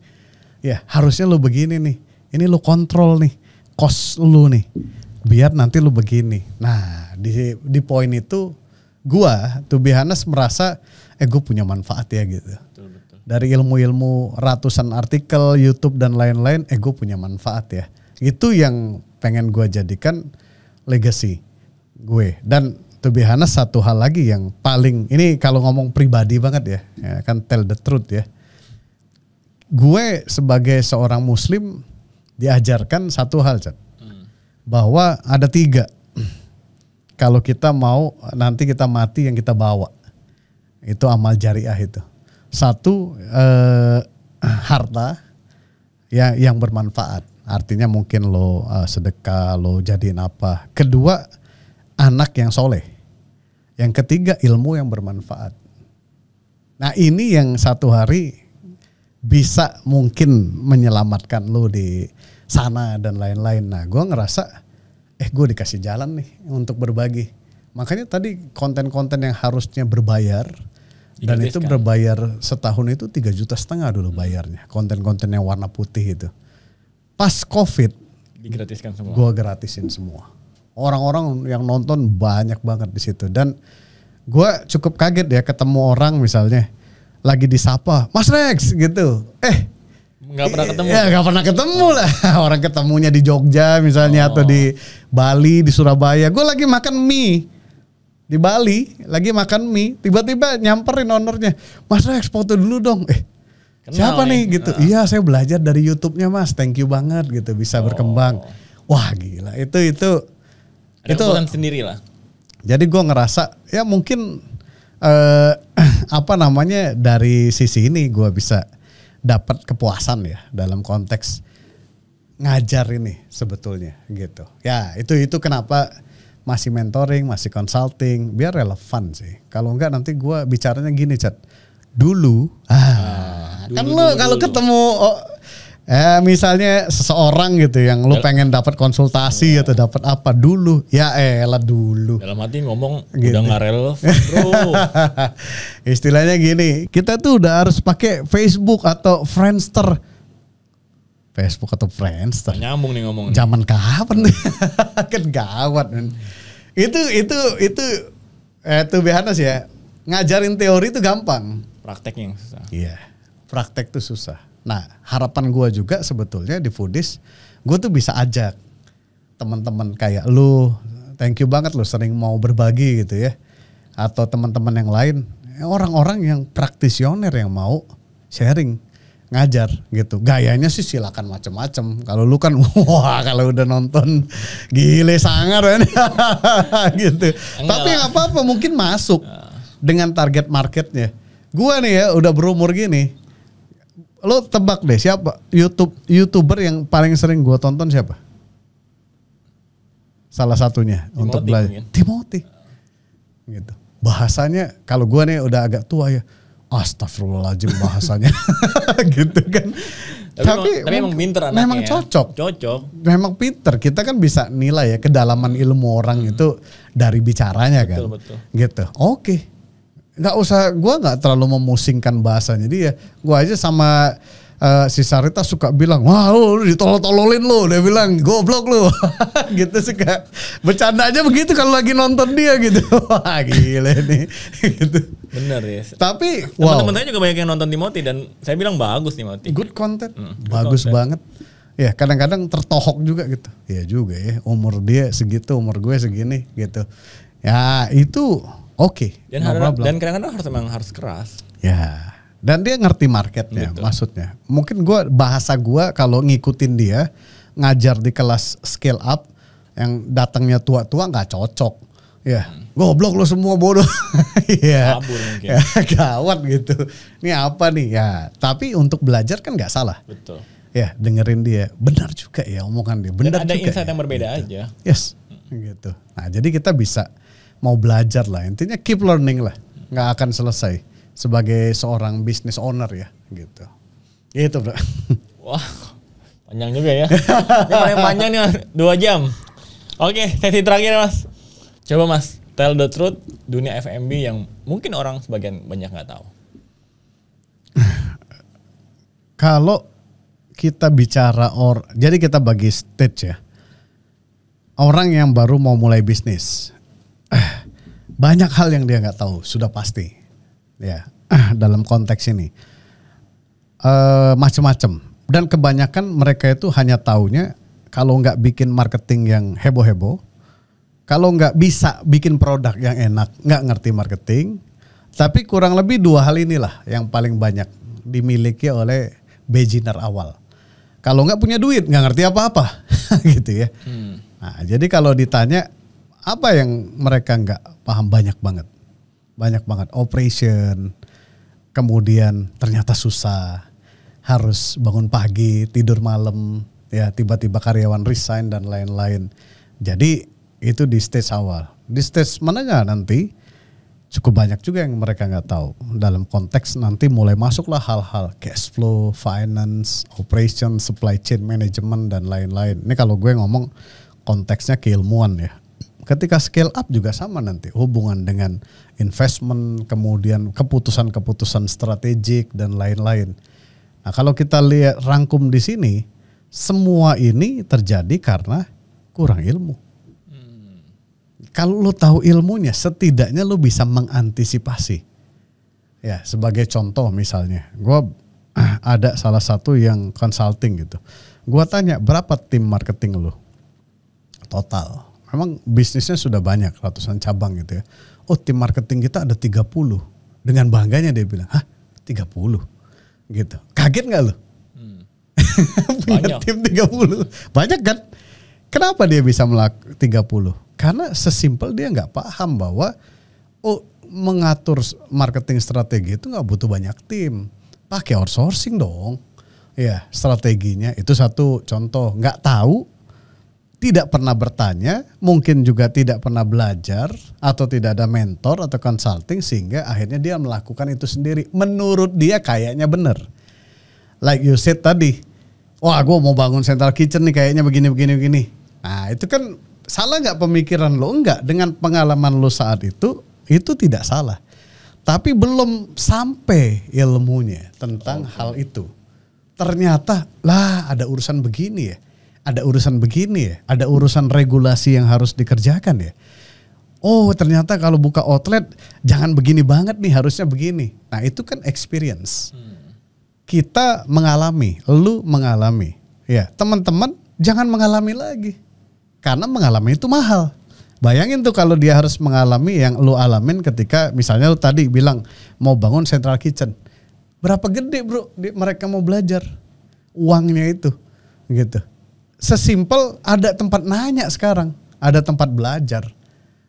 Ya harusnya lu begini nih. Ini lu kontrol nih cost lu nih. Biar nanti lu begini. Nah di poin itu gue to be honest merasa gue punya manfaat ya gitu.
Betul.
Dari ilmu-ilmu ratusan artikel YouTube dan lain-lain, gue punya manfaat ya. Itu yang pengen gue jadikan legacy gue. Dan to be honest satu hal lagi yang paling, ini kalau ngomong pribadi banget ya kan tell the truth ya. Gue sebagai seorang muslim diajarkan satu hal Chat. Bahwa ada 3. Kalau kita mau nanti kita mati yang kita bawa. Itu amal jariah itu. 1 harta yang bermanfaat. Artinya mungkin lo sedekah, lo jadiin apa. 2 anak yang soleh. Yang 3 ilmu yang bermanfaat. Nah ini yang satu hari bisa mungkin menyelamatkan lo di sana dan lain-lain. Nah gue ngerasa gue dikasih jalan nih untuk berbagi. Makanya tadi konten-konten yang harusnya berbayar dan itu berbayar setahun itu 3,5 juta dulu bayarnya. Konten-konten yang warna putih itu. Pas COVID
digratiskan semua.
Gue gratisin semua. Orang-orang yang nonton banyak banget di situ dan gue cukup kaget ya ketemu orang misalnya lagi disapa, Mas Rex gitu.
Nggak pernah ketemu.
Ya nggak pernah ketemu lah. Orang ketemunya di Jogja misalnya atau di Bali, di Surabaya. Gue lagi makan mie di Bali, lagi makan mie, tiba-tiba nyamperin ownernya, Mas Rex foto dulu dong.
Kenal
Siapa nih gitu? Iya saya belajar dari YouTube-nya Mas, thank you banget gitu bisa berkembang. Wah gila itu
keputusan sendiri lah.
Jadi gue ngerasa ya mungkin dari sisi ini gue bisa dapat kepuasan ya dalam konteks ngajar ini sebetulnya gitu. Ya itu kenapa masih mentoring, masih consulting biar relevan sih. Kalau enggak nanti gue bicaranya gini Chat. Dulu kan lo kalau ketemu misalnya seseorang gitu yang lu pengen dapat konsultasi atau dapat apa dulu, ya elah dulu.
Dalam hati ngomong gitu. Udah nggak relevan bro.
Istilahnya gini, kita tuh udah harus pakai Facebook atau Friendster. Facebook atau Friendster.
Nyambung nih ngomong.
Zaman kapan? Kan gawat. Itu biasa ya. Ngajarin teori itu gampang.
Prakteknya yang susah.
Iya, praktek tuh susah. Nah, harapan gue juga sebetulnya di Foodies, gue tuh bisa ajak teman-teman kayak lu, thank you banget lu sering mau berbagi gitu ya, atau teman-teman yang lain, orang-orang yang praktisioner yang mau sharing, ngajar gitu. Gayanya sih silakan macam-macam. Kalau lu kan, wah kalau udah nonton gile sangar kan, gitu. Tapi nggak apa-apa, mungkin masuk dengan target marketnya. Gue nih ya udah berumur gini. Lo tebak deh siapa YouTuber yang paling sering gue tonton siapa? Salah satunya
Timothy
untuk belajar.
Mungkin.
Timothy. Gitu. Bahasanya kalau gue nih udah agak tua ya. Astagfirullahaladzim bahasanya. Gitu kan.
Tapi emang pinter anaknya.
Memang cocok. Memang pinter. Kita kan bisa nilai ya kedalaman ilmu orang itu dari bicaranya kan.
Betul.
Gitu. Oke. Nggak usah, gue nggak terlalu memusingkan bahasanya dia. Gue aja sama si Sarita suka bilang, wah lu ditolol-tololin lu, dia bilang goblok lu, gitu suka bercanda aja begitu kalau lagi nonton dia gitu. Wah gila nih, gitu.
Bener ya.
Tapi
teman-teman saya juga banyak yang nonton Timothy dan saya bilang bagus Timothy.
Good content, bagus banget. Ya kadang-kadang tertohok juga gitu. Ya juga ya, umur dia segitu, umur gue segini gitu. Ya itu. Oke,
dan kadang-kadang harus keras.
Ya, dan dia ngerti marketnya. Betul. Maksudnya. Mungkin bahasa gue kalau ngikutin dia ngajar di kelas scale up yang datangnya tua-tua nggak cocok. Ya, goblok lo semua bodoh. Ya,
kabur mungkin.
Ya, gawat gitu. Ini apa nih? Ya, tapi untuk belajar kan nggak salah.
Betul.
Ya, dengerin dia. Benar juga ya omongan dia. Benar
dan ada
juga.
insight yang berbeda
gitu.
aja.
Yes, gitu. Nah, jadi kita bisa mau belajar lah, intinya keep learning lah, nggak akan selesai sebagai seorang business owner ya, gitu. Itu bro.
Wah, panjang juga ya. Ini paling panjang nih Mas, 2 jam. Oke, sesi terakhir Mas. Coba Mas, tell the truth dunia F&B yang mungkin orang sebagian banyak nggak tahu.
Kalau kita bicara jadi kita bagi stage ya. Orang yang baru mau mulai bisnis. Banyak hal yang dia nggak tahu, sudah pasti ya dalam konteks ini macam-macam, dan kebanyakan mereka itu hanya taunya kalau nggak bikin marketing yang heboh-heboh, kalau nggak bisa bikin produk yang enak, nggak ngerti marketing. Tapi kurang lebih 2 hal inilah yang paling banyak dimiliki oleh beginner awal. Kalau nggak punya duit, nggak ngerti apa-apa, gitu ya. Nah, jadi kalau ditanya apa yang mereka nggak paham, banyak banget operation, kemudian ternyata susah, harus bangun pagi tidur malam, ya tiba-tiba karyawan resign dan lain-lain. Jadi itu di stage awal. Di stage menengah nanti cukup banyak juga yang mereka nggak tahu dalam konteks nanti mulai masuklah hal-hal cash flow, finance, operation, supply chain management dan lain-lain. Ini kalau gue ngomong konteksnya keilmuan ya. Ketika scale up juga sama nanti, hubungan dengan investment, kemudian keputusan-keputusan strategik dan lain-lain. Nah, kalau kita lihat rangkum di sini, semua ini terjadi karena kurang ilmu. Kalau lo tahu ilmunya, setidaknya lo bisa mengantisipasi. Ya, sebagai contoh misalnya, gue ada salah satu yang consulting gitu. Gua tanya berapa tim marketing lu total. Memang bisnisnya sudah banyak, ratusan cabang gitu ya. Oh, tim marketing kita ada 30. Dengan bangganya dia bilang, hah 30? Gitu. Kaget gak lu? Punya tim 30. Banyak kan? Kenapa dia bisa melakukan 30? Karena sesimpel dia gak paham bahwa mengatur marketing strategi itu gak butuh banyak tim. Pakai outsourcing dong. Ya, strateginya itu satu contoh. Gak tahu, tidak pernah bertanya, mungkin juga tidak pernah belajar, atau tidak ada mentor atau consulting, sehingga akhirnya dia melakukan itu sendiri. Menurut dia kayaknya benar. Like you said tadi, wah gue mau bangun central kitchen nih kayaknya begini. Nah itu kan salah gak pemikiran lo? Enggak, dengan pengalaman lo saat itu tidak salah. Tapi belum sampai ilmunya tentang hal itu. Ternyata lah ada urusan begini ya. Ada urusan begini ya, ada urusan regulasi yang harus dikerjakan ya. Oh ternyata kalau buka outlet jangan begini banget nih, harusnya begini. Nah itu kan experience. Kita mengalami, lu mengalami. Ya teman-teman jangan mengalami lagi. Karena mengalami itu mahal. Bayangin tuh kalau dia harus mengalami yang lu alamin ketika misalnya lu tadi bilang mau bangun central kitchen. Berapa gede bro mereka mau belajar uangnya itu gitu. Sesimpel ada tempat nanya sekarang, ada tempat belajar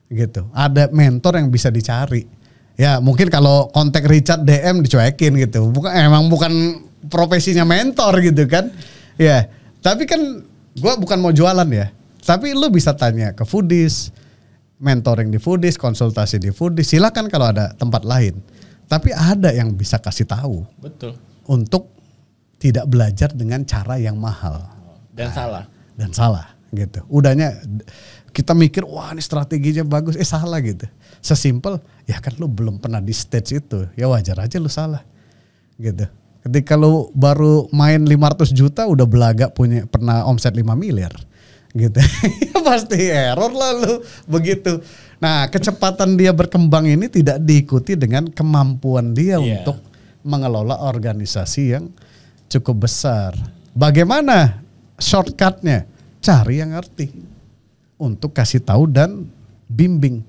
gitu, ada mentor yang bisa dicari. Ya mungkin kalau kontak Richard DM dicuekin gitu, bukan profesinya mentor gitu kan. Ya tapi kan gue bukan mau jualan ya, tapi lu bisa tanya ke Foodies, mentoring di Foodies, konsultasi di Foodies, silakan kalau ada tempat lain. Tapi ada yang bisa kasih tahu.
Betul.
Untuk tidak belajar dengan cara yang mahal. Dan salah gitu. Udahnya kita mikir wah ini strateginya bagus, salah gitu. Sesimpel ya kan lu belum pernah di stage itu, ya wajar aja lu salah gitu. Ketika lu baru main 500 juta udah belaga pernah omset 5 miliar gitu. Ya pasti error lah lu begitu. Nah kecepatan dia berkembang ini tidak diikuti dengan kemampuan dia untuk mengelola organisasi yang cukup besar. Bagaimana shortcutnya? Cari yang ngerti untuk kasih tahu dan bimbing.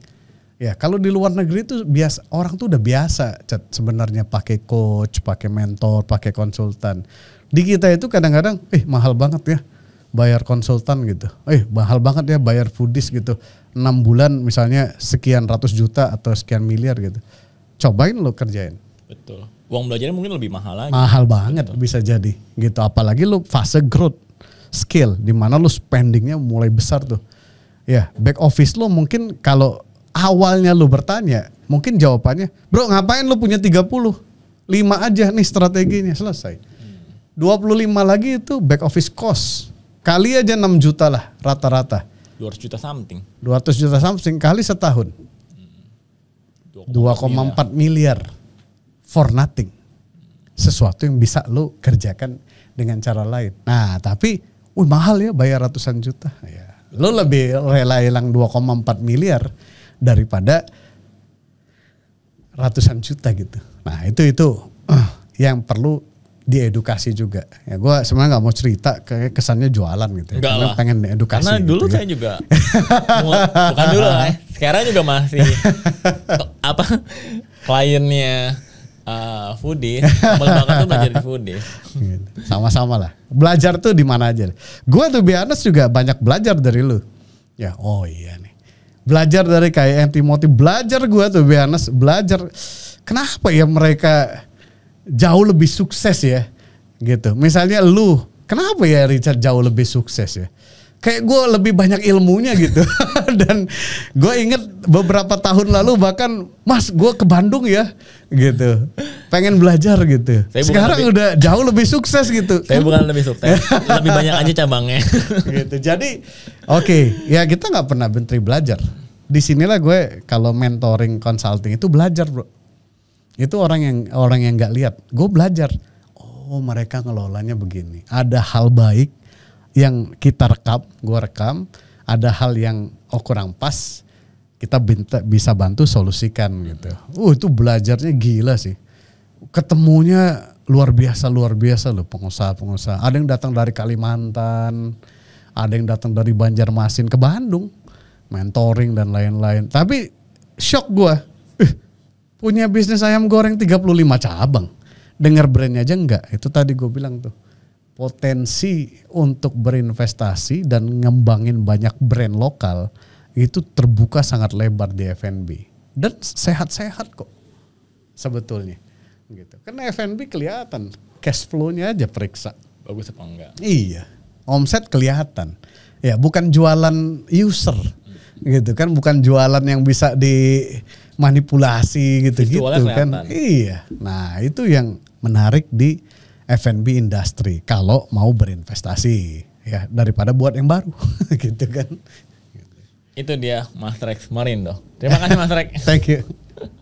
Ya kalau di luar negeri itu biasa, orang tuh udah biasa sebenarnya pakai coach, pakai mentor, pakai konsultan. Di kita itu kadang-kadang mahal banget ya bayar konsultan gitu. Mahal banget ya bayar Foodies gitu. 6 bulan misalnya sekian ratus juta atau sekian miliar gitu. Cobain lo kerjain.
Betul. Uang belajarnya mungkin lebih mahal lagi.
Mahal banget bisa jadi gitu. Apalagi lo fase growth skill di mana lo spendingnya mulai besar tuh. Ya back office lo mungkin kalau awalnya lo bertanya mungkin jawabannya, bro ngapain lo punya 30? 5 aja nih strateginya selesai. 25 lagi itu back office cost. Kali aja 6 juta lah rata-rata.
200 juta something.
200 juta something kali setahun. 2,4 miliar for nothing. Sesuatu yang bisa lo kerjakan dengan cara lain. Nah tapi mahal ya bayar ratusan juta. Ya. Lo lebih rela hilang 2,4 miliar daripada ratusan juta gitu. Nah itu yang perlu diedukasi juga. Ya gue sebenarnya nggak mau cerita kayak kesannya jualan gitu.
Enggak lah.
Pengen edukasi.
Karena
gitu
dulu
ya.
saya juga bukan dulu lah. Sekarang juga masih kliennya Foodies. Awal banget tuh belajar di Foodies.
Gitu. Sama-sama lah. Belajar tuh di mana aja. Gue tuh honest juga banyak belajar dari lu. Ya iya nih. Belajar dari kayak Timothy. Belajar gue tuh honest. Belajar kenapa ya mereka jauh lebih sukses ya gitu. Misalnya lu, kenapa ya Richard jauh lebih sukses ya? Kayak gue lebih banyak ilmunya gitu. Dan gue inget beberapa tahun lalu bahkan, Mas gue ke Bandung ya gitu. Pengen belajar gitu. Sekarang udah jauh lebih sukses gitu.
Saya bukan lebih sukses, lebih banyak aja cabangnya.
Gitu. Jadi ya kita gak pernah berhenti belajar. Disinilah gue kalau mentoring consulting itu belajar bro. Itu orang yang nggak lihat. Gue belajar. Oh mereka ngelolanya begini. Ada hal baik yang kita gue rekam. Ada hal yang kurang pas. Kita bisa bantu solusikan gitu. Itu belajarnya gila sih. Ketemunya luar biasa loh pengusaha-pengusaha. Ada yang datang dari Kalimantan, ada yang datang dari Banjarmasin ke Bandung, mentoring dan lain-lain. Tapi shock gue, punya bisnis ayam goreng 35 cabang. Dengar brandnya aja enggak. Itu tadi gue bilang tuh, potensi untuk berinvestasi dan ngembangin banyak brand lokal itu terbuka sangat lebar di F&B. Dan sehat-sehat kok sebetulnya. Gitu. Karena F&B kelihatan cash flow-nya aja periksa.
Bagus apa enggak?
Iya, omset kelihatan. Ya bukan jualan user, gitu kan? Bukan jualan yang bisa dimanipulasi gitu kan? Iya. Nah itu yang menarik di F&B industry kalau mau berinvestasi ya daripada buat yang baru, gitu kan?
Itu dia Mas Rex Marindo. Terima kasih Mas Rex.
Thank you.